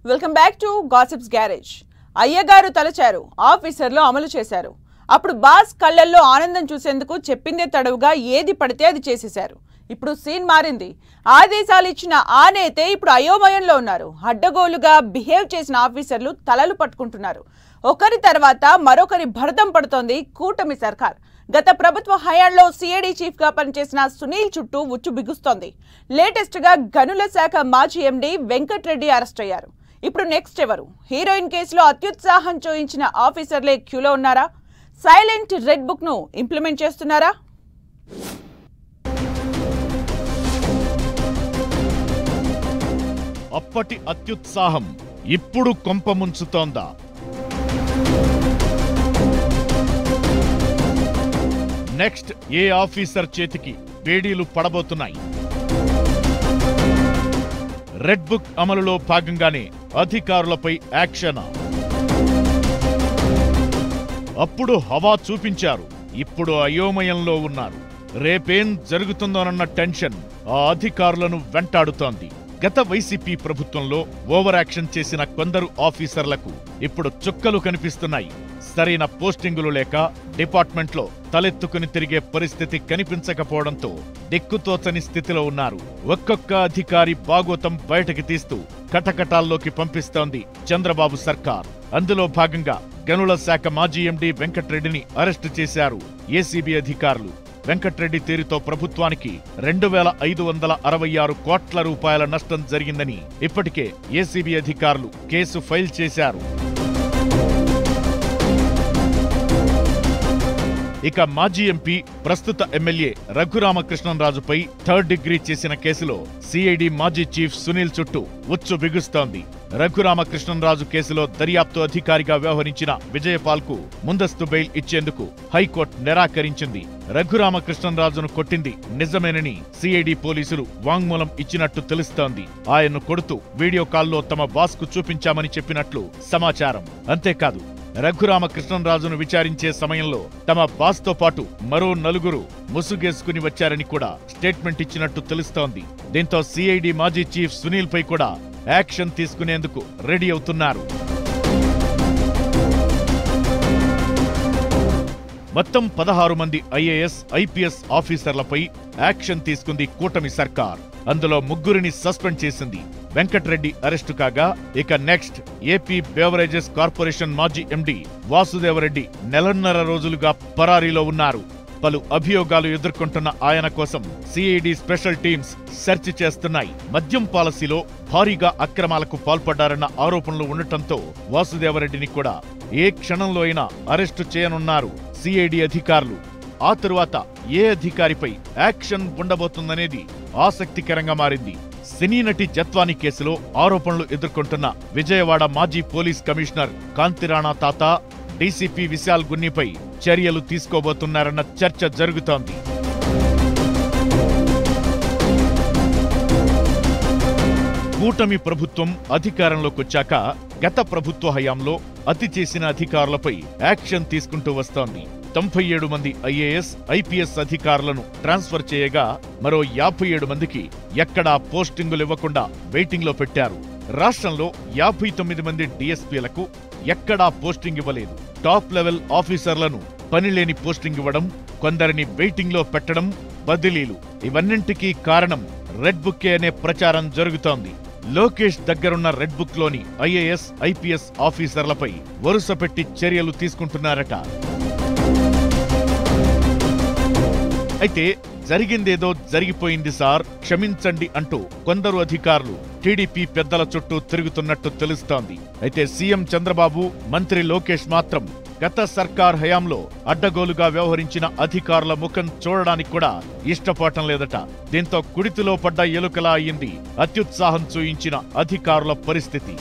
Welcome back to gossips garage. అయ్యగారు తలచారు, ఆఫీసర్లు అమలు చేశారు. అప్పుడు బాస్ కళ్ళల్లో ఆనందం చూసేందుకు చెప్పిందే తడవుగా ఏది పడితే అది చేసేశారు. ఇప్పుడు సీన్ మారింది. ఆదేశాలు ఇచ్చిన ఆ నేతే ఇప్పుడు అయోమయంలో ఉన్నారు. అడ్డగోలుగా బిహేవ్ చేసిన ఆఫీసర్లు తలలు పట్టుకుంటున్నారు. ఒకరి తర్వాత మరొకరి భరతం పడుతోంది కూటమి సర్కార్. గత ప్రభుత్వ హయాంలో సిఐడి చీఫ్ గా పనిచేసిన సునీల్ చుట్టూ ఉచ్చు బిగుస్తోంది. లేటెస్ట్ గా గనుల శాఖ మాజీ ఎండీ వెంకట్రెడ్డి అరెస్ట్ అయ్యారు. ఇప్పుడు నెక్స్ట్ ఎవరు? హీరోయిన్ కేసులో అత్యుత్సాహం చూయించిన ఆఫీసర్లే క్యూలో ఉన్నారా? సైలెంట్ రెడ్ బుక్ ను ఇంప్లిమెంట్ చేస్తున్నారా? అప్పటి అత్యుత్సాహం ఇప్పుడు కొంప ముంచుతోందా? నెక్స్ట్ ఏ ఆఫీసర్ చేతికి వేడీలు పడబోతున్నాయి? రెడ్ బుక్ అమలులో భాగంగానే అధికారులపై యాక్షన్. అప్పుడు హవా చూపించారు, ఇప్పుడు అయోమయంలో ఉన్నారు. రేపేం జరుగుతుందోనన్న టెన్షన్ ఆ అధికారులను వెంటాడుతోంది. గత వైసీపీ ప్రభుత్వంలో ఓవర్ యాక్షన్ చేసిన కొందరు ఆఫీసర్లకు ఇప్పుడు చుక్కలు కనిపిస్తున్నాయి. సరైన పోస్టింగులు లేక డిపార్ట్మెంట్లో తలెత్తుకుని తిరిగే పరిస్థితి కనిపించకపోవడంతో దిక్కుతోచని స్థితిలో ఉన్నారు. ఒక్కొక్క అధికారి బాగోతం బయటకి తీస్తూ కటకటాల్లోకి పంపిస్తోంది చంద్రబాబు సర్కార్. అందులో భాగంగా గనుల శాఖ మాజీ ఎండీ వెంకట్రెడ్డిని అరెస్టు చేశారు ఏసీబీ అధికారులు. వెంకట్రెడ్డి తీరుతో ప్రభుత్వానికి 2566 కోట్ల రూపాయల నష్టం జరిగిందని ఇప్పటికే ఏసీబీ అధికారులు కేసు ఫైల్ చేశారు. ఇక మాజీ ఎంపీ ప్రస్తుత ఎమ్మెల్యే రఘురామకృష్ణంరాజుపై థర్డ్ డిగ్రీ చేసిన కేసులో సిఐడి మాజీ చీఫ్ సునీల్ చుట్టూ ఉచ్చు బిగుస్తోంది. రఘురామకృష్ణంరాజు కేసులో దర్యాప్తు అధికారిగా వ్యవహరించిన విజయపాల్ కు ముందస్తు బెయిల్ ఇచ్చేందుకు హైకోర్టు నిరాకరించింది. రఘురామకృష్ణంరాజును కొట్టింది నిజమేనని సిఐడి పోలీసులు వాంగ్మూలం ఇచ్చినట్టు తెలుస్తోంది. ఆయన్ను కొడుతూ వీడియో కాల్లో తమ బాస్ కు చూపించామని చెప్పినట్లు సమాచారం. అంతేకాదు, రఘురామకృష్ణంరాజును విచారించే సమయంలో తమ బాస్ తో పాటు మరో 4 ముసుగేసుకుని వచ్చారని కూడా స్టేట్మెంట్ ఇచ్చినట్టు తెలుస్తోంది. దీంతో సిఐడి మాజీ చీఫ్ సునీల్ పై కూడా యాక్షన్ తీసుకునేందుకు రెడీ అవుతున్నారు. మొత్తం 16 మంది ఐఏఎస్, ఐపీఎస్ ఆఫీసర్లపై యాక్షన్ తీసుకుంది కూటమి సర్కార్. అందులో 3ని సస్పెండ్ చేసింది. వెంకట్రెడ్డి అరెస్టు కాగా, ఇక నెక్స్ట్ ఏపీ బేవరేజెస్ కార్పొరేషన్ మాజీ ఎండీ వాసుదేవరెడ్డి నెలన్నర రోజులుగా పరారీలో ఉన్నారు. పలు అభియోగాలు ఎదుర్కొంటున్న ఆయన కోసం సిఐడి స్పెషల్ టీమ్స్ సెర్చ్ చేస్తున్నాయి. మద్యం పాలసీలో భారీగా అక్రమాలకు పాల్పడ్డారన్న ఆరోపణలు ఉండటంతో వాసుదేవరెడ్డిని కూడా ఏ క్షణంలో అయినా అరెస్టు చేయనున్నారు సిఐడి అధికారులు. ఆ తరువాత ఏ అధికారిపై యాక్షన్ ఉండబోతుందనేది ఆసక్తికరంగా మారింది. సినీ నటి జత్వాని కేసులో ఆరోపణలు ఎదుర్కొంటున్న విజయవాడ మాజీ పోలీస్ కమిషనర్ కాంతిరాణా తాత, డీసీపీ విశాల్ గున్నిపై చర్యలు తీసుకోబోతున్నారన్న చర్చ జరుగుతోంది. కూటమి ప్రభుత్వం అధికారంలోకొచ్చాక గత ప్రభుత్వ హయాంలో అతి చేసిన అధికారులపై యాక్షన్ తీసుకుంటూ వస్తోంది. 97 మంది ఐఏఎస్, ఐపీఎస్ అధికారులను ట్రాన్స్ఫర్ చేయగా మరో 57 మందికి ఎక్కడా పోస్టింగులు ఇవ్వకుండా వెయిటింగ్ లో పెట్టారు. రాష్ట్రంలో 59 మంది డీఎస్పీలకు ఎక్కడా పోస్టింగ్ ఇవ్వలేదు. టాప్ లెవెల్ ఆఫీసర్లను పనిలేని పోస్టింగ్ ఇవ్వడం, కొందరిని వెయిటింగ్ లో పెట్టడం, బదిలీలు, ఇవన్నింటికీ కారణం రెడ్ బుక్కే అనే ప్రచారం జరుగుతోంది. లోకేష్ దగ్గరున్న రెడ్ బుక్ లోని ఐఏఎస్, ఐపీఎస్ ఆఫీసర్లపై వరుస పెట్టి చర్యలు తీసుకుంటున్నారట. అయితే జరిగిందేదో జరిగిపోయింది సార్, క్షమించండి అంటూ కొందరు అధికారులు టీడీపీ పెద్దల చుట్టూ తిరుగుతున్నట్టు తెలుస్తోంది. అయితే సీఎం చంద్రబాబు, మంత్రి లోకేష్ మాత్రం గత సర్కార్ హయాంలో అడ్డగోలుగా వ్యవహరించిన అధికారుల ముఖం చూడడానికి కూడా ఇష్టపడటం లేదట. దీంతో కుడితిలో పడ్డ ఎలుకలా అయ్యింది అత్యుత్సాహం చూయించిన అధికారుల పరిస్థితి.